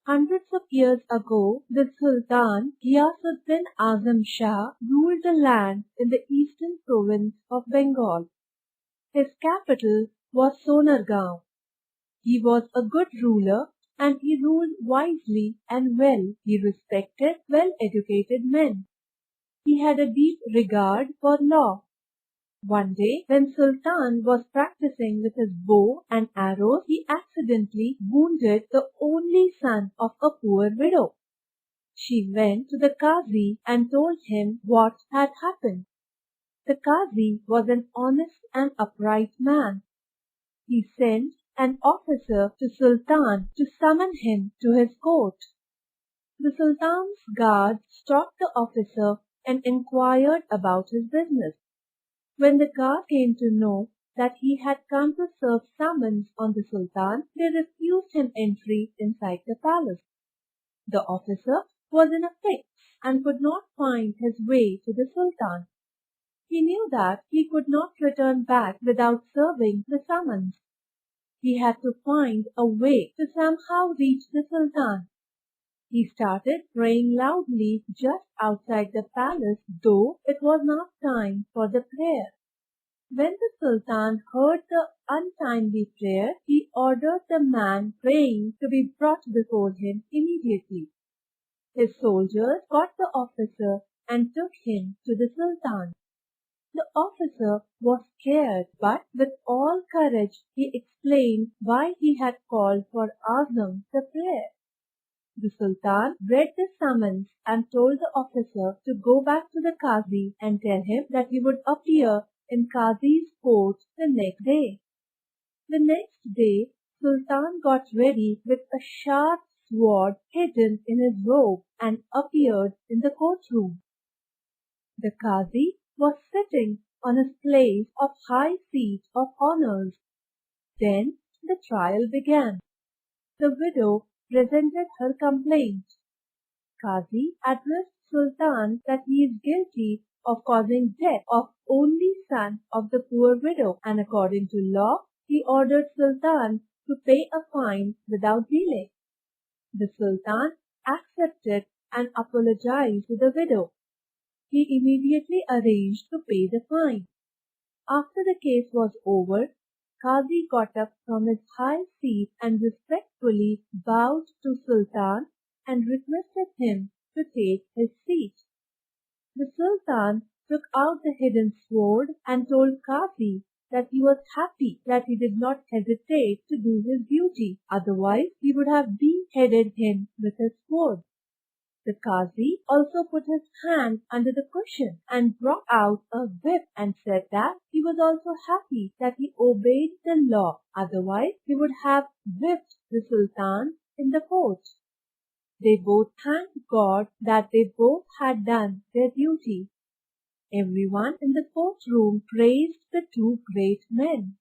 Hundreds of years ago, the Sultan Ghiyasuddin Azam Shah ruled the land in the eastern province of Bengal. His capital was Sonargaon. He was a good ruler and he ruled wisely and well. He respected well-educated men. He had a deep regard for law. One day, when Sultan was practicing with his bow and arrows, he accidentally wounded the only son of a poor widow. She went to the Qazi and told him what had happened. The Qazi was an honest and upright man. He sent an officer to Sultan to summon him to his court. The Sultan's guard stopped the officer and inquired about his business. When the guard came to know that he had come to serve summons on the Sultan, they refused him entry inside the palace. The officer was in a fix and could not find his way to the Sultan. He knew that he could not return back without serving the summons. He had to find a way to somehow reach the Sultan. He started praying loudly just outside the palace, though it was not time for the prayer. When the Sultan heard the untimely prayer, he ordered the man praying to be brought before him immediately. His soldiers caught the officer and took him to the Sultan. The officer was scared, but with all courage he explained why he had called for Azam the prayer. The Sultan read the summons and told the officer to go back to the Qazi and tell him that he would appear in Qazi's court the next day. The next day, Sultan got ready with a sharp sword hidden in his robe and appeared in the courtroom. The Qazi was sitting on his place of high seat of honors. Then the trial began. The widow presented her complaint. Qazi addressed Sultan that he is guilty of causing death of only son of the poor widow, and according to law, he ordered Sultan to pay a fine without delay. The Sultan accepted and apologized to the widow. He immediately arranged to pay the fine. After the case was over, Qazi got up from his high seat and respectfully bowed to Sultan and requested him to take his seat. The Sultan took out the hidden sword and told Qazi that he was happy that he did not hesitate to do his duty, otherwise he would have beheaded him with his sword. The Qazi also put his hand under the cushion and brought out a whip and said that he was also happy that he obeyed the law, otherwise he would have whipped the Sultan in the court. They both thanked God that they both had done their duty. Everyone in the courtroom praised the two great men.